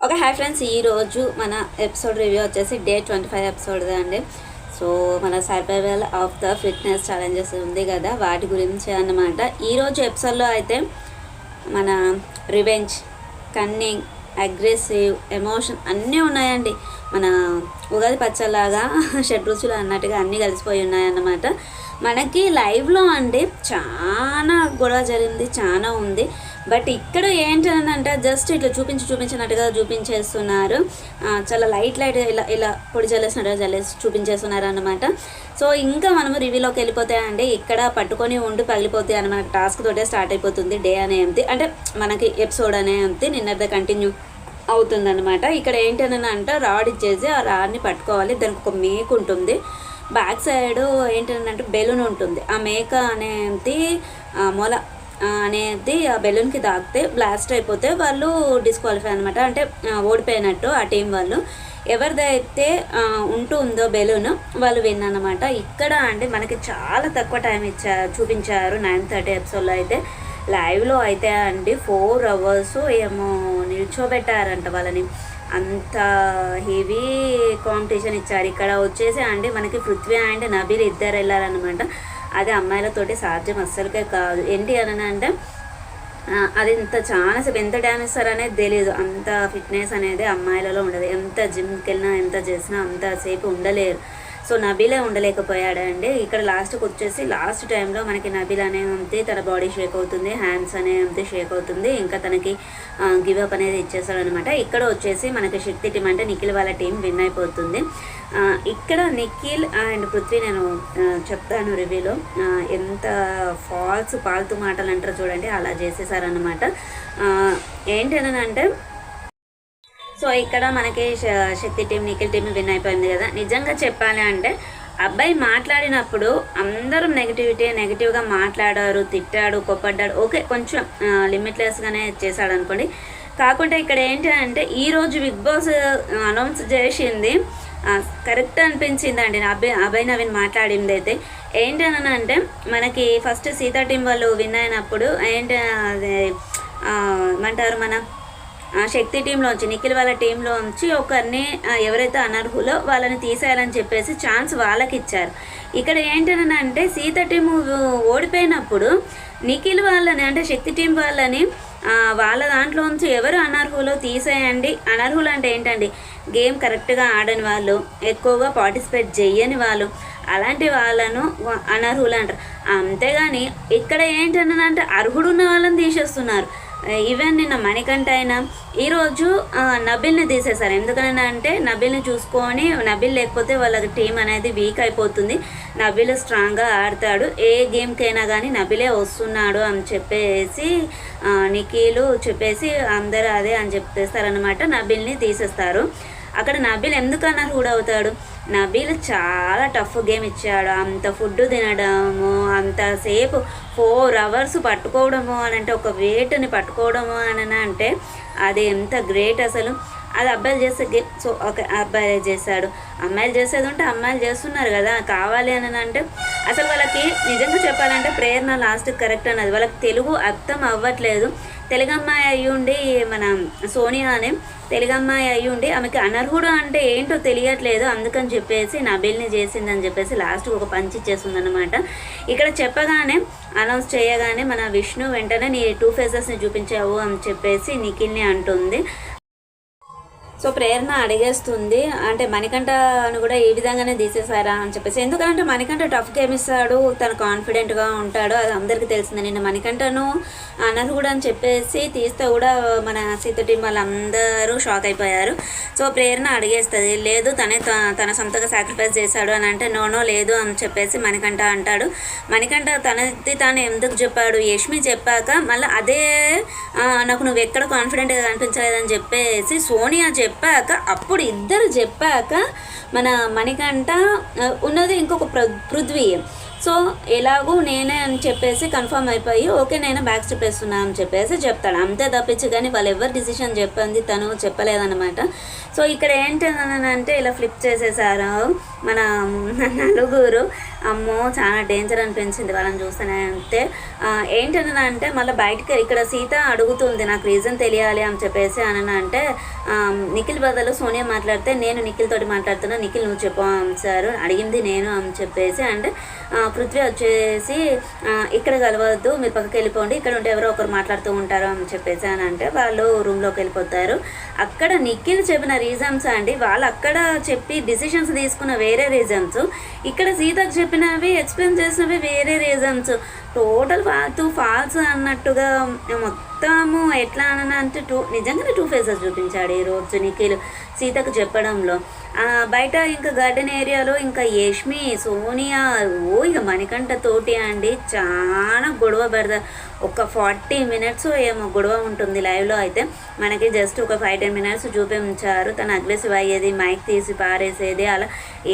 Okay hi friends, ఈరోజు మన episode review వచ్చేసి డే 25 ఎపిసోడ్దే అండి. సో మన survival of the fitness challenges ఉంది కదా, వాటి గురించి అన్నమాట. ఈరోజు ఎపిసోడ్లో అయితే మన రివెంజ్, కన్నింగ్, అగ్రెసివ్, ఎమోషన్ అన్నీ ఉన్నాయండి. మన ఉగాది పచ్చలాగా షడ్రుచులు అన్నట్టుగా అన్నీ కలిసిపోయి ఉన్నాయన్నమాట. మనకి లైవ్లో అండి చాలా గొడవ జరిగింది, చాలా ఉంది. బట్ ఇక్కడ ఏంటంటే జస్ట్ ఇట్లా చూపించినట్టుగా చూపించేస్తున్నారు. చాలా లైట్ ఇలా ఇలా పొడి జల్లేసినట్టుగా చూపించేస్తున్నారు అన్నమాట. సో ఇంకా మనము రివ్యూలోకి వెళ్ళిపోతాయండి. ఇక్కడ పట్టుకొని ఉండి పగిలిపోతాయి అని మనకి టాస్క్ తోటే స్టార్ట్ అయిపోతుంది డే అనేది. అంటే మనకి ఎపిసోడ్ అనేది నిన్నటిదే కంటిన్యూ అవుతుందన్నమాట. ఇక్కడ ఏంటంటే రాడ్ ఇచ్చేసి ఆ రాడ్ని పట్టుకోవాలి. దానికి ఒక మేక్ ఉంటుంది, బ్యాక్ సైడ్ ఏంటంటే బెలూన్ ఉంటుంది. ఆ మేక అనేది మొల అనేది ఆ బెలూన్కి తాకితే బ్లాస్ట్ అయిపోతే వాళ్ళు డిస్క్వాలిఫై అనమాట. అంటే ఓడిపోయినట్టు ఆ టీం వాళ్ళు. ఎవరిదైతే ఉంటుందో బెలూన్ వాళ్ళు విన్ అనమాట. ఇక్కడ అంటే మనకి చాలా తక్కువ టైం చూపించారు 9:30 ఎపిసోడ్లో అయితే. లైవ్లో అయితే అండి 4 hours ఏమో నిల్చోబెట్టారంట వాళ్ళని. అంత హెవీ కాంపిటీషన్ ఇచ్చారు. ఇక్కడ వచ్చేసి అండి మనకి పృథ్వీ అండ్ నబీల్ ఇద్దరు వెళ్ళారనమాట. అది అమ్మాయిలతోటి సాధ్యం అస్సలకే కాదు. ఏంటి అని అంటే అది చాలాసేపు ఎంత డ్యామేజ్ ఇస్తారనేది తెలియదు. అంత ఫిట్నెస్ అనేది అమ్మాయిలలో ఉండదు. ఎంత జిమ్కి వెళ్ళినా ఎంత చేసినా అంతసేపు ఉండలేరు. సో నబీలే ఉండలేకపోయాడండి. ఇక్కడ లాస్ట్కి వచ్చేసి లాస్ట్ టైంలో మనకి నబీల్ అనేది తన బాడీ షేక్ అవుతుంది, హ్యాండ్స్ అనేది షేక్ అవుతుంది. ఇంకా తనకి గివప్ అనేది ఇచ్చేస్తాడనమాట. ఇక్కడ వచ్చేసి మనకి శక్తి టీం అంటే నిఖిల్ వాళ్ళ టీం విన్ అయిపోతుంది. ఇక్కడ నిఖిల్ అండ్ పృథ్వీ నేను చెప్తాను రివ్యూలో ఎంత పాల్తు మాటలు అంటారు చూడండి, అలా చేసేసారనమాట. ఏంటంటే సో ఇక్కడ మనకి శక్తి టీం నిఖిల్ టీం విన్ అయిపోయింది కదా. నిజంగా చెప్పాలి అంటే అబ్బాయి మాట్లాడినప్పుడు అందరం నెగిటివ్గా మాట్లాడారు, తిట్టాడు, కోప్పడ్డాడు. ఓకే, కొంచెం లిమిట్లెస్గానే చేశాడు అనుకోండి. కాకుంటే ఇక్కడ ఏంటి అంటే ఈరోజు బిగ్ బాస్ అనౌన్స్ చేసింది కరెక్ట్ అనిపించింది అండి. అభయ్ నవీన్ మాట్లాడింది అయితే ఏంటని అంటే మనకి ఫస్ట్ సీతా టీం వాళ్ళు విన్ అయినప్పుడు ఏమంటారు, మన శక్తి టీంలోంచి నిఖిల్ వాళ్ళ టీంలోంచి ఒకరిని ఎవరైతే అనర్హులో వాళ్ళని తీసేయాలని చెప్పేసి ఛాన్స్ వాళ్ళకి ఇచ్చారు. ఇక్కడ ఏంటనంటే సీత టీము ఓడిపోయినప్పుడు నిఖిల్ వాళ్ళని అంటే శక్తి టీం వాళ్ళని వాళ్ళ దాంట్లోంచి ఎవరు అనర్హులో తీసేయండి. అనర్హులు అంటే ఏంటండి, గేమ్ కరెక్ట్గా ఆడని వాళ్ళు, ఎక్కువగా పార్టిసిపేట్ చేయని వాళ్ళు, అలాంటి వాళ్ళను అనర్హులు అంటారు. అంతేగాని ఇక్కడ ఏంటంటే అర్హుడున్న వాళ్ళని తీసేస్తున్నారు. ఈవెన్ నిన్న మణికంఠ అయినా ఈరోజు నబిల్ని తీసేశారు. ఎందుకని అంటే నబిల్ని చూసుకొని నబిల్ లేకపోతే వాళ్ళ టీం అనేది వీక్ అయిపోతుంది. నబిల్ స్ట్రాంగ్గా ఆడతాడు, ఏ గేమ్కైనా కానీ నబిలే వస్తున్నాడు అని చెప్పేసి నిఖిలు చెప్పేసి అందరూ అదే అని చెప్పేస్తారనమాట. నబిల్ని తీసేస్తారు. అక్కడ నబిల్ ఎందుకన్నారు కూడా అవుతాడు. నబీల్ చాలా టఫ్ గేమ్ ఇచ్చాడు. అంత ఫుడ్ తినడము, అంతసేపు 4 hours పట్టుకోవడము అని అంటే ఒక వెయిట్ని పట్టుకోవడము అని అంటే అది ఎంత గ్రేట్ అసలు. అది అబ్బాయిలు చేసే గేమ్. సో ఒక అబ్బాయి చేశాడు, అమ్మాయిలు చేసేది ఉంటే అమ్మాయిలు చేస్తున్నారు కదా. కావాలి అని అంటే అసలు వాళ్ళకి నిజంగా చెప్పాలంటే ప్రేరణ లాస్ట్ కరెక్ట్ అన్నది. వాళ్ళకి తెలుగు అర్థం అవ్వట్లేదు. తెలుగు అమ్మాయి అయ్యుండి మన సోనియా అనే తెలుగు అమ్మాయి అయ్యుండి ఆమెకి అనర్హుడు అంటే ఏంటో తెలియట్లేదు. అందుకని చెప్పేసి నబిల్ని చేసిందని చెప్పేసి లాస్ట్కి ఒక పంచి ఇచ్చేస్తుంది అనమాట. ఇక్కడ చెప్పగానే అనౌన్స్ చేయగానే మన విష్ణు వెంటనే నీ 2 ఫేసెస్ని చూపించావు అని చెప్పేసి నిఖిల్ని అంటుంది. సో ప్రేరణ అడిగేస్తుంది అంటే మణికంఠను కూడా ఈ విధంగానే తీసేశారా అని చెప్పేసి. ఎందుకంటే మణికంఠ టఫ్ గేమ్ ఇస్తాడు, తను కాన్ఫిడెంట్గా ఉంటాడు, అది అందరికీ తెలిసింది. నిన్న మణికంఠను అనర్హుడు అని చెప్పేసి తీస్తే కూడా మన సీత టీం వాళ్ళందరూ షాక్ అయిపోయారు. సో ప్రేరణ అడిగేస్తుంది, లేదు తన సొంతగా సాక్రిఫైస్ చేశాడు అని అంటే నో లేదు అని చెప్పేసి మణికంఠ అంటాడు. మణికంఠ తనది తాను ఎందుకు చెప్పాడు, యష్మి చెప్పాక మళ్ళీ అదే నాకు నువ్వు ఎక్కడ కాన్ఫిడెంట్గా కనిపించలేదని చెప్పేసి సోనియా చెప్పాక అప్పుడు ఇద్దరు చెప్పాక మన మణికంఠ ఉన్నది ఇంకొక పృథ్వీ. సో ఎలాగూ నేనే అని చెప్పేసి కన్ఫర్మ్ అయిపోయి ఓకే నేను బ్యాక్ స్టెప్ వేస్తున్నా అని చెప్పేసి చెప్తాడు. అంతే తప్పించి కానీ వాళ్ళు ఎవరు డిసిషన్ చెప్పింది తను చెప్పలేదన్నమాట. సో ఇక్కడ ఏంటంటే ఇలా ఫ్లిప్ చేసేసారు మన నలుగురు. అమ్మో చాలా డేంజర్ అనిపించింది వాళ్ళని చూస్తేనే. అంతే ఏంటని అంటే మళ్ళీ బయటకి ఇక్కడ సీత అడుగుతుంది నాకు రీజన్ తెలియాలి అని చెప్పేసి అని అంటే నిఖిల్ బదులు సోనియా మాట్లాడితే నేను నిఖిల్ తోటి మాట్లాడుతున్నా, నిఖిల్ నువ్వు చెప్పు సార్ అడిగింది నేను అని చెప్పేసి అంటే పృథ్వీ వచ్చేసి ఇక్కడ కలవద్దు మీరు పక్కకి వెళ్ళిపోండి, ఇక్కడ ఉంటే ఎవరో ఒకరు మాట్లాడుతూ ఉంటారు అని చెప్పేసి అని అంటే వాళ్ళు రూమ్లోకి వెళ్ళిపోతారు. అక్కడ నిఖిల్ చెప్పిన రీజన్స్ అండి, వాళ్ళు అక్కడ చెప్పి డిసిషన్స్ తీసుకున్న వేరే రీజన్స్, ఇక్కడ సీతకు చెప్పినవి ఎక్స్ప్లెయిన్ చేసినవి వేరే రీజన్స్. టోటల్ ఫాల్స్ అన్నట్టుగా మొత్తము ఎట్లా అని అంటే నిజంగానే 2 ఫేసెస్ చూపించాడు ఈరోజు నిఖిల్ సీతకు చెప్పడంలో. బయట ఇంకా గార్డెన్ ఏరియాలో ఇంకా యష్మి సోనియా ఇక మణికంఠ తోటి అండి చాలా గొడవ పెడతారు. ఒక 40 మినిట్స్ ఏమో గొడవ ఉంటుంది లైవ్లో అయితే. మనకి జస్ట్ ఒక 5-10 మినిట్స్ చూపించారు. తను అగ్రెసివ్ అయ్యేది, మైక్ తీసి పారేసేది, అలా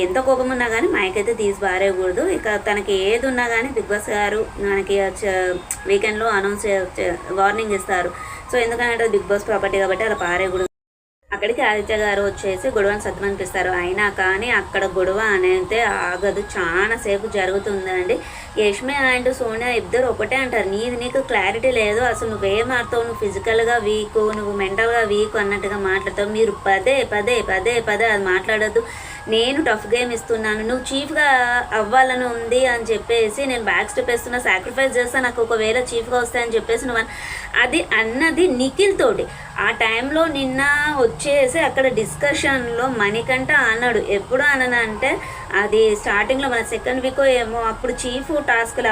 ఎంత కోపం ఉన్నా కానీ మైక్ అయితే తీసి పారేయకూడదు. ఇక తనకి ఏది ఉన్నా కానీ బిగ్ బాస్ గారు మనకి వీకెండ్లో అనౌన్స్ వార్నింగ్ ఇస్తారు. సో ఎందుకంటే బిగ్ బాస్ ప్రాపర్టీ కాబట్టి అలా పారేయకూడదు. అక్కడికి ఆదిత్య గారు వచ్చేసి గొడవను సద్మనిపిస్తారు. అయినా కానీ అక్కడ గొడవ అనేది ఆగదు, చాలా సేపు జరుగుతుందండి. యష్మి అండ్ సోనియా ఇద్దరు ఒకటే అంటారు, నీకు క్లారిటీ లేదు, అసలు నువ్వేం ఆడతావు, నువ్వు ఫిజికల్గా వీక్, నువ్వు మెంటల్గా వీక్ అన్నట్టుగా మాట్లాడతావు, మీరు పదే పదే పదే పదే అది మాట్లాడద్దు, నేను టఫ్ గేమ్ ఇస్తున్నాను, నువ్వు చీఫ్గా అవ్వాలని ఉంది అని చెప్పేసి నేను బ్యాక్ స్టెప్ వేస్తున్నా, సాక్రిఫైస్ చేస్తాను, నాకు ఒకవేళ చీఫ్గా వస్తాయని చెప్పేసి నువ్వు అది అన్నది నిఖిల్ తోటి. ఆ టైంలో నిన్న వచ్చేసి అక్కడ డిస్కషన్లో మణికంఠ అన్నాడు, ఎప్పుడు అనంటే అది స్టార్టింగ్లో మన సెకండ్ వీక్ ఏమో అప్పుడు చీఫ్ టాస్క్లు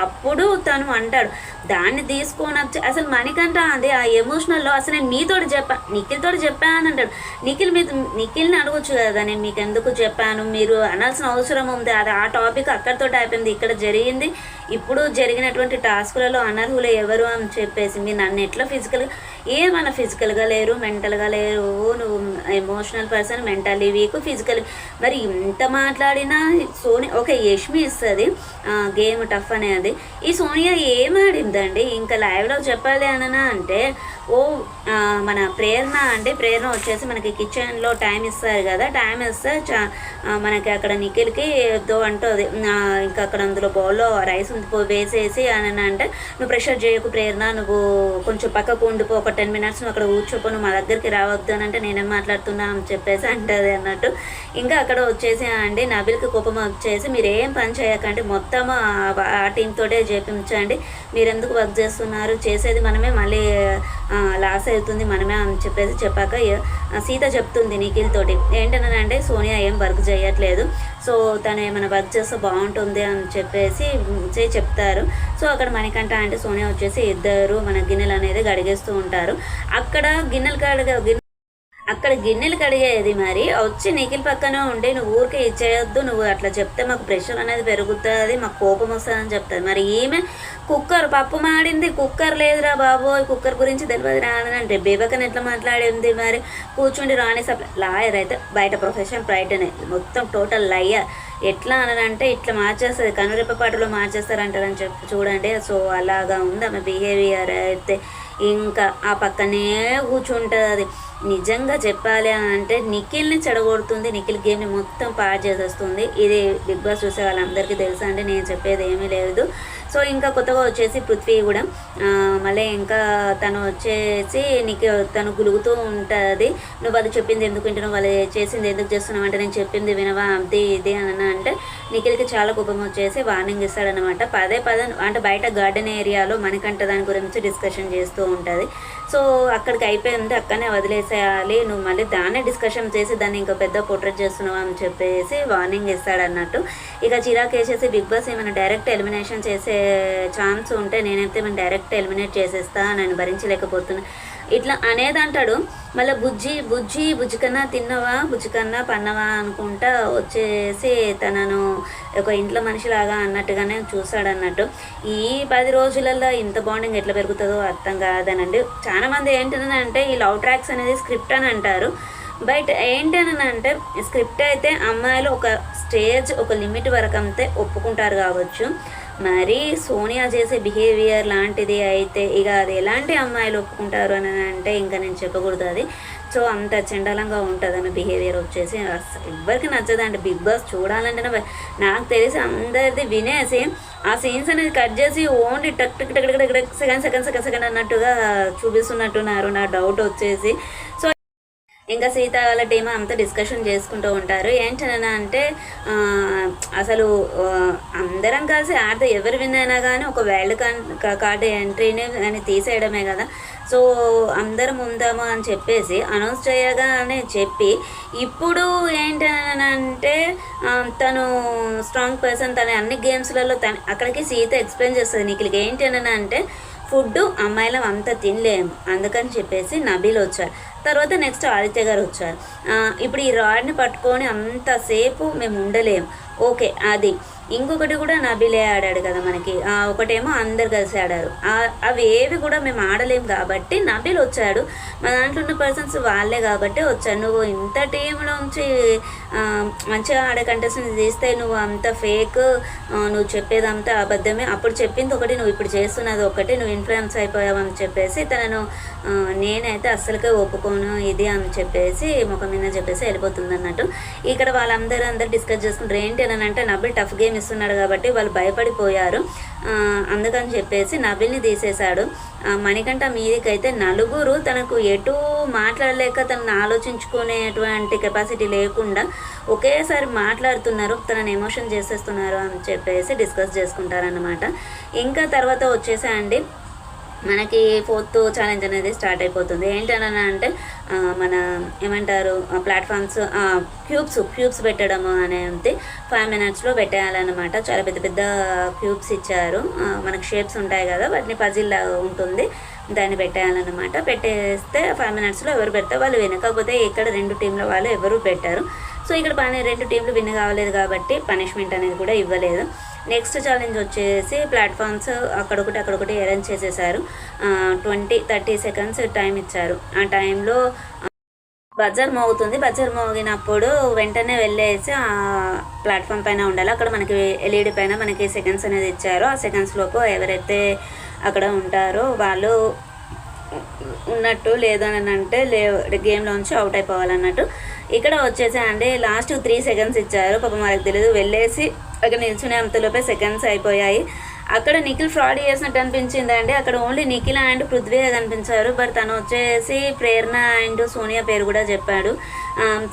అప్పుడు తను అంటాడు, దాన్ని తీసుకొని వచ్చి అసలు మణికంఠ అది ఆ ఎమోషనల్లో అసలు నేను మీతోటి నిఖిల్ తోటి చెప్పాను అంటాడు. నిఖిల్ని అడగొచ్చు కదా, నేను మీకు ఎందుకు చెప్పాను, మీరు అనాల్సిన అవసరం ఉంది, అది ఆ టాపిక్ అక్కడితో అయిపోయింది, ఇక్కడ జరిగింది ఇప్పుడు జరిగినటువంటి టాస్కులలో అనర్హులు ఎవరు అని చెప్పేసి మీరు నన్ను ఎట్లా ఏమన్నా ఫిజికల్గా లేరు, మెంటల్గా లేరు, నువ్వు emotional person, mentally week, physical, మరి ఇంత మాట్లాడినా ఓకే యష్మి ఇస్తుంది గేమ్ టఫ్ అనేది, ఈ సోనియా ఏం ఆడిందండి ఇంకా లైవ్లో చెప్పాలి అననా అంటే మన ప్రేరణ అంటే ప్రేరణ వచ్చేసి మనకి కిచెన్లో టైం ఇస్తారు కదా, టైం ఇస్తే మనకి అక్కడ నిఖిల్కి ఏదో అంటుంది ఇంకా అక్కడ అందులో బౌల్లో రైస్ వేసేసి అని అంటే నువ్వు ప్రెషర్ చేయకు ప్రేరణ, నువ్వు కొంచెం పక్కకు ఉండిపో, ఒక 10 మినిట్స్ నువ్వు అక్కడ కూర్చోపో, నువ్వు మా దగ్గరికి రావద్దు అని అంటే నేనేం మాట్లాడుతున్నా అని చెప్పేసి అంటుంది అన్నట్టు. ఇంకా అక్కడ వచ్చేసి అండి నబిల్కి కోపం వచ్చేసి మీరు ఏం పని చేయకండి, మొత్తం ఆ టీంతోటే చేపించండి, మీరు ఎందుకు వర్క్ చేస్తున్నారు, చేసేది మనమే, మళ్ళీ లాస్ అవుతుంది మనమే అని చెప్పేసి చెప్పాక సీత చెప్తుంది నిఖిల్ తోటి ఏంటనంటే సోనియా ఏం వర్క్ చేయట్లేదు, సో తను ఏమైనా వర్క్ చేస్తే బాగుంటుంది అని చెప్పేసి చెప్తారు. సో అక్కడ మణికంఠ అంటే సోనియా వచ్చేసి ఇద్దరు మన గిన్నెలు అనేది గడిగేస్తూ ఉంటారు. అక్కడ గిన్నెలు కడిగేది మరి వచ్చి నిఖిల్ పక్కనే ఉండి నువ్వు ఊరికే ఇచ్చేయొద్దు, నువ్వు అట్లా చెప్తే మాకు ప్రెషర్ అనేది పెరుగుతుంది, మాకు కోపం వస్తుందని చెప్తుంది. మరి ఈమె పప్పు మాడింది, కుక్కర్ లేదురా బాబు, కుక్కర్ గురించి తెలియదు రాదంటే బేబకని ఎట్లా మాట్లాడింది, మరి కూర్చుండి రాణి లాయర్ అయితే బయట ప్రొఫెషన్ బయటనే మొత్తం టోటల్ లయ్యర్. ఎట్లా అనంటే ఇట్లా మార్చేస్తుంది, కనురెప్పపాటులో మార్చేస్తారంటారని చెప్పి చూడండి. సో అలాగా ఉంది ఆమె బిహేవియర్ అయితే. ఇంకా ఆ పక్కనే కూర్చుంటుంది. నిజంగా చెప్పాలి అని అంటే నిఖిల్ని చెడగొడుతుంది, నిఖిల్ గేమ్ని మొత్తం పాడు చేసేస్తుంది. ఇది బిగ్ బాస్ చూసే వాళ్ళందరికీ తెలుసా అండి, నేను చెప్పేది ఏమీ లేదు. సో ఇంకా కొత్తగా వచ్చేసి పృథ్వీ కూడా మళ్ళీ ఇంకా తను వచ్చేసి నీకు తను గులుగుతూ ఉంటుంది, నువ్వు అది చెప్పింది ఎందుకు వింటున్నావు, వాళ్ళు చేసింది ఎందుకు చేస్తున్నావు అంటే నేను చెప్పింది వినవా అది ఇది అని అంటే నిఖిల్కి చాలా కోపం వచ్చేసి వార్నింగ్ ఇస్తాడనమాట. పదే అంటే బయట గార్డెన్ ఏరియాలో మణికంఠ దాని గురించి డిస్కషన్ చేస్తూ ఉంటుంది. సో అక్కడికి అయిపోయింది, అక్కడనే వదిలేసేయాలి, నువ్వు మళ్ళీ దాన్నే డిస్కషన్ చేసి దాన్ని ఇంకా పెద్ద పోర్ట్రేట్ చేస్తున్నావు అని చెప్పేసి వార్నింగ్ ఇస్తాడన్నట్టు. ఇక చిరాకు వేసేసి బిగ్ బాస్ ఏమైనా డైరెక్ట్ ఎలిమినేషన్ చేసే ఛాన్స్ ఉంటే నేనైతే మేము డైరెక్ట్ ఎలిమినేట్ చేసేస్తా, నేను భరించలేకపోతున్నా ఇట్లా అనేది అంటాడు. మళ్ళీ బుజ్జి కన్నా తిన్నవా, బుజ్జి కన్నా పన్నవా అనుకుంటా వచ్చేసి తనను ఒక ఇంట్లో మనిషిలాగా అన్నట్టుగానే చూస్తాడన్నట్టు. ఈ 10 రోజులలో ఇంత బాండింగ్ ఎట్లా పెరుగుతుందో అర్థం కాదనండి. చాలామంది ఏంటంటే ఈ లవ్ ట్రాక్స్ అనేది స్క్రిప్ట్ అని అంటారు. బట్ ఏంటనంటే స్క్రిప్ట్ అయితే అమ్మాయిలు ఒక స్టేజ్ ఒక లిమిట్ వరకు అంతే ఒప్పుకుంటారు కావచ్చు, మరి సోనియా చేసే బిహేవియర్ లాంటిది అయితే ఇక అది ఎలాంటి అమ్మాయిలు ఒప్పుకుంటారు అని అంటే ఇంకా నేను చెప్పకూడదు. అది సో అంత చండాలంగా ఉంటుంది ఆమె బిహేవియర్ వచ్చేసి. ఎవరికి నచ్చదండి బిగ్ బాస్ చూడాలంటే. నాకు తెలిసి అందరిది వినేసి ఆ సీన్స్ అనేది కట్ చేసి ఓన్లీ టక్ టక్ టక్ టక్ టక్ సెకండ్ సెకండ్ సెకండ్ సెకండ్ అన్నట్టుగా చూపిస్తున్నట్టున్నారు నా డౌట్ వచ్చేసి. సో ఇంకా సీత వాళ్ళ టీం అంతా డిస్కషన్ చేసుకుంటూ ఉంటారు. ఏంటన్నా అంటే అసలు అందరం కలిసి ఆడితే ఎవరు విన్ అయినా కానీ ఒక వైల్డ్ కార్డ్ ఎంట్రీని అని తీసేయడమే కదా. సో అందరం ఉందాము అని చెప్పేసి అనౌన్స్ చేయగానే చెప్పి ఇప్పుడు ఏంటనంటే తను స్ట్రాంగ్ పర్సన్, తన అన్ని గేమ్స్లలో అక్కడికి సీత ఎక్స్ప్లెయిన్ చేస్తుంది నిఖిల్కి. ఏంటి అని అంటే ఫుడ్ అమ్మాయిలం అంతా తినలేము అందుకని చెప్పేసి నబీల్ వచ్చారు. తర్వాత నెక్స్ట్ ఆదిత్య గారు వచ్చారు. ఇప్పుడు ఈ రాడ్ని పట్టుకొని అంతసేపు మేము ఉండలేము. ఓకే అది ఇంకొకటి కూడా నబీలే ఆడాడు కదా మనకి. ఒకటేమో అందరు కలిసి ఆడారు. అవి ఏవి కూడా మేము ఆడలేము కాబట్టి నబీల్ వచ్చాడు. మా దాంట్లో ఉన్న పర్సన్స్ వాళ్ళే కాబట్టి వచ్చాడు. నువ్వు ఇంత టీంలోంచి మంచిగా ఆడే కంటెస్టెంట్ తీస్తే నువ్వు అంత ఫేక్, నువ్వు చెప్పేదంతా అబద్ధమే. అప్పుడు చెప్పింది ఒకటి, నువ్వు ఇప్పుడు చేస్తున్నది ఒకటి, నువ్వు ఇన్ఫ్లుయెన్స్ అయిపోయావు అని చెప్పేసి తనను నేనైతే అస్సలకే ఒప్పుకోను ఇది అని చెప్పేసి ముఖం మీద చెప్పేసి వెళ్ళిపోతుంది అన్నట్టు. ఇక్కడ వాళ్ళందరూ డిస్కస్ చేసుకుంటారు. ఏంటి అని అంటే నబీల్ టఫ్ గేమ్ ఇస్తున్నాడు కాబట్టి వాళ్ళు భయపడిపోయారు. అందుకని చెప్పేసి నబీల్ని తీసేశాడు. మణికంఠ మీదికైతే నలుగురు తనకు ఎటు మాట్లాడలేక తనను ఆలోచించుకునేటువంటి కెపాసిటీ లేకుండా ఒకేసారి మాట్లాడుతున్నారు, తనని ఎమోషన్ చేసేస్తున్నారు అని చెప్పేసి డిస్కస్ చేసుకుంటారన్నమాట. ఇంకా తర్వాత వచ్చేసా అండి మనకి 4th ఛాలెంజ్ అనేది స్టార్ట్ అయిపోతుంది. ఏంటన్నా అంటే మన ఏమంటారు ప్లాట్ఫామ్స్ క్యూబ్స్ పెట్టడము అనేది 5 minutesలో పెట్టేయాలన్నమాట. చాలా పెద్ద పెద్ద క్యూబ్స్ ఇచ్చారు. మనకు షేప్స్ ఉంటాయి కదా, వాటిని పజిల్ లాగా ఉంటుంది, దాన్ని పెట్టేయాలన్నమాట. పెట్టేస్తే 5 minutesలో ఎవరు పెడతారు వాళ్ళు విన్. కాకపోతే ఇక్కడ 2 టీంల వాళ్ళు ఎవరు పెట్టారు. సో ఇక్కడ 2 టీంలు విన్ కావలేదు కాబట్టి పనిష్మెంట్ అనేది కూడా ఇవ్వలేదు. నెక్స్ట్ ఛాలెంజ్ వచ్చేసి ప్లాట్ఫామ్స్ అక్కడొకటి అరేంజ్ చేసేసారు. 20-30 seconds టైం ఇచ్చారు. ఆ టైంలో బజర్ మోగుతుంది. బజర్ మోగినప్పుడు వెంటనే వెళ్ళేసి ఆ ప్లాట్ఫామ్ పైన ఉండాలి. అక్కడ మనకి ఎల్ఈడి పైన మనకి సెకండ్స్ అనేది ఇచ్చారు. ఆ సెకండ్స్ లోపు ఎవరైతే అక్కడ ఉంటారో వాళ్ళు ఉన్నట్టు, లేదని అంటే గేమ్లోంచి అవుట్ అయిపోవాలన్నట్టు. ఇక్కడ వచ్చేసా అండి లాస్ట్ 3 seconds ఇచ్చారు. పాపం వాళ్ళకి తెలియదు, వెళ్ళేసి అక్కడ నిల్చునే అంతలోపే సెకండ్స్ అయిపోయాయి. అక్కడ నిఖిల్ ఫ్రాడ్ చేసినట్టు అనిపించింది అండి. అక్కడ ఓన్లీ నిఖిల్ అండ్ పృథ్వీ కనిపించారు. బట్ తను వచ్చేసి ప్రేరణ అండ్ సోనియా పేరు కూడా చెప్పాడు.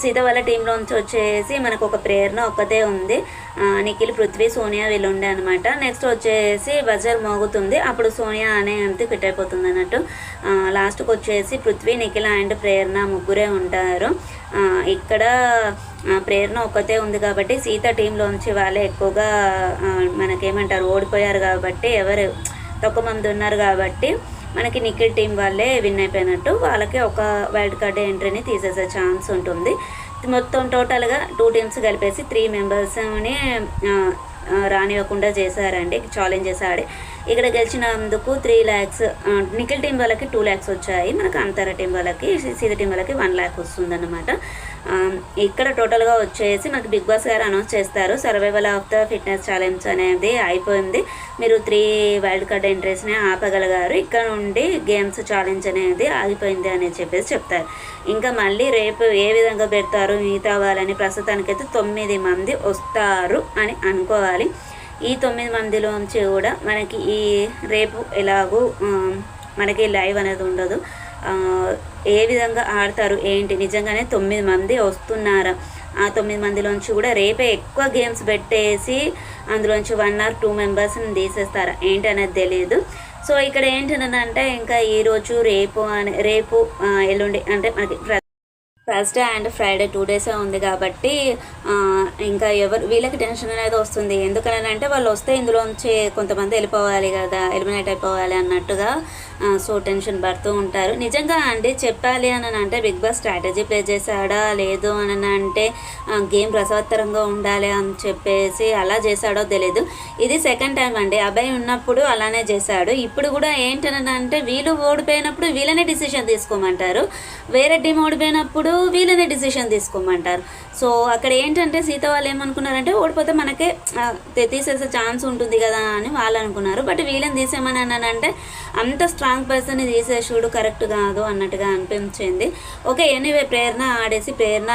సీత వాళ్ళ టీంలోంచి వచ్చేసి మనకు ఒక ప్రేరణ ఒక్కతే ఉంది. నిఖిల్, పృథ్వీ, సోనియా వీళ్ళు ఉండే అనమాట. నెక్స్ట్ వచ్చేసి బజర్ మోగుతుంది. అప్పుడు సోనియా అనే అంతే ఫిట్ అయిపోతుంది అన్నట్టు. లాస్ట్కి వచ్చేసి పృథ్వీ, నిఖిల్ అండ్ ప్రేరణ ముగ్గురే ఉంటారు. ఇక్కడ ప్రేరణ ఒక్కతే ఉంది కాబట్టి సీత టీంలోంచి వాళ్ళే ఎక్కువగా మనకేమంటారు ఓడిపోయారు కాబట్టి, ఎవరు తక్కువ మంది ఉన్నారు కాబట్టి మనకి నిఖిల్ టీం వాళ్ళే విన్ అయిపోయినట్టు. వాళ్ళకి ఒక వైల్డ్ కార్డ్ ఎంట్రీని తీసేసే ఛాన్స్ ఉంటుంది. మొత్తం టోటల్గా 2 టీమ్స్ కలిపేసి 3 మెంబర్స్ని రానివ్వకుండా చేశారండి ఛాలెంజెస్ ఆడి. ఇక్కడ గెలిచినందుకు 3 lakhs, నిఖిల్ టీం వాళ్ళకి 2 lakhs వచ్చాయి. మనకు అంతర టీం వాళ్ళకి, సీత టీం వాళ్ళకి 1 lakh వస్తుందన్నమాట. ఇక్కడ టోటల్గా వచ్చేసి మనకి బిగ్ బాస్ గారు అనౌన్స్ చేస్తారు, survival of the fitness challenge అనేది అయిపోయింది, మీరు 3 వైల్డ్ కార్డ్ ఎంట్రీస్ని ఆపగలిగారు, ఇక్కడ నుండి గేమ్స్ ఛాలెంజ్ అనేది ఆగిపోయింది అని చెప్పేసి చెప్తారు. ఇంకా మళ్ళీ రేపు ఏ విధంగా పెడతారు మిగతా వాళ్ళని, ప్రస్తుతానికైతే 9 మంది వస్తారు అని అనుకోవాలి. ఈ 9 మందిలోంచి కూడా మనకి ఈ రేపు ఎలాగూ మనకి లైవ్ అనేది ఉండదు, ఏ విధంగా ఆడతారు ఏంటి, నిజంగానే 9 మంది వస్తున్నారా, ఆ 9 మందిలోంచి కూడా రేపే ఎక్కువ గేమ్స్ పెట్టేసి అందులోంచి 1 or 2 మెంబర్స్ని తీసేస్తారా ఏంటి అనేది తెలియదు. సో ఇక్కడ ఏంటంటే ఇంకా ఈరోజు రేపు ఎల్లుండి అంటే మనకి థర్స్డే అండ్ ఫ్రైడే 2 days ఉంది కాబట్టి ఇంకా వీళ్ళకి టెన్షన్ అనేది వస్తుంది. ఎందుకని అంటే వాళ్ళు వస్తే ఇందులోంచి కొంతమంది వెళ్ళిపోవాలి కదా, ఎలిమినేట్ అయిపోవాలి అన్నట్టుగా సో టెన్షన్ పడుతూ ఉంటారు. నిజంగా అండి చెప్పాలి అని అంటే బిగ్ బాస్ స్ట్రాటజీ ప్లే చేశాడా లేదు అని అంటే గేమ్ రసవత్తరంగా ఉండాలి అని చెప్పేసి అలా చేశాడో తెలియదు. ఇది సెకండ్ టైం అండి, అబ్బాయి ఉన్నప్పుడు అలానే చేశాడు. ఇప్పుడు కూడా ఏంటని అంటే వీళ్ళు ఓడిపోయినప్పుడు వీళ్ళనే డిసిషన్ తీసుకోమంటారు, వేరే టీం ఓడిపోయినప్పుడు వీళ్ళనే డిసిషన్ తీసుకోమంటారు. సో అక్కడ ఏంటంటే సీత వాళ్ళు ఏమనుకున్నారంటే ఓడిపోతే మనకే తీసేసే ఛాన్స్ ఉంటుంది కదా అని వాళ్ళు అనుకున్నారు. బట్ వీళ్ళని తీసేమని అంటే అంత స్ట్రాంగ్ పర్సన్ని తీసేసుడు కరెక్ట్ కాదు అన్నట్టుగా అనిపించింది. ఓకే, ఎనీవే ప్రేరణ ఆడేసి ప్రేరణ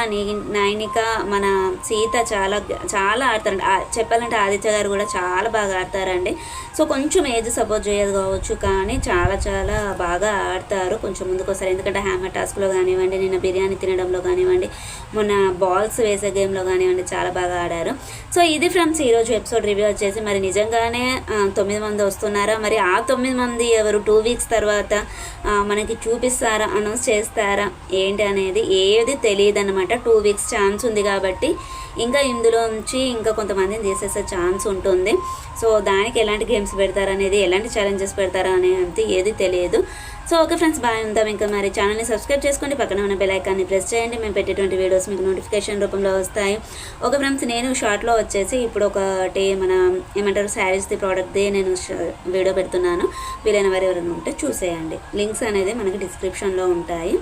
నైనిక మన సీత చాలా చాలా ఆడతారండి. చెప్పాలంటే ఆదిత్య గారు కూడా చాలా బాగా ఆడతారండి. సో కొంచెం ఏజ్ సపోర్ట్ చేయదు కావచ్చు, కానీ చాలా చాలా బాగా ఆడతారు. కొంచెం ముందుకు వస్తారు, ఎందుకంటే హ్యామర్ టాస్క్లో కానివ్వండి, నిన్న బిర్యానీ తినడంలో కానివ్వండి, మొన్న బాల్స్ వేసే గేమ్లో కానివ్వండి, చాలా బాగా ఆడారు. సో ఇది ఫ్రెండ్స్ ఈరోజు ఎపిసోడ్ రివ్యూ వచ్చేసి. మరి నిజంగానే 9 మంది వస్తున్నారా, మరి ఆ 9 మంది ఎవరు 2 వీక్స్ తర్వాత మనకి చూపిస్తారా, అనౌన్స్ చేస్తారా ఏంటి అనేది ఏది తెలియదు అనమాట. 2 వీక్స్ ఛాన్స్ ఉంది కాబట్టి ఇంకా ఇందులోంచి ఇంకా కొంతమందిని తీసేసే ఛాన్స్ ఉంటుంది. సో దానికి ఎలాంటి గేమ్స్ పెడతారనేది, ఎలాంటి ఛాలెంజెస్ పెడతారా అనేది ఏది తెలియదు. సో ఓకే ఫ్రెండ్స్, బాగా ఉందాం. ఇంకా మరి ఛానల్ని సబ్స్క్రైబ్ చేసుకోండి, పక్కన ఉన్న బెల్ ఐకాన్ని ప్రెస్ చేయండి. మేము పెట్టేటువంటి వీడియోస్ మీకు నోటిఫికేషన్ రూపంలో వస్తాయి. ఓకే ఫ్రెండ్స్, నేను షార్ట్లో వచ్చేసి ఇప్పుడు ఒకటి మన ఏమంటారు శారీస్ది ప్రోడక్ట్ది నేను వీడియో పెడుతున్నాను. వీలైన వారు ఎవరైనా ఉంటే చూసేయండి. లింక్స్ అనేది మనకి డిస్క్రిప్షన్లో ఉంటాయి.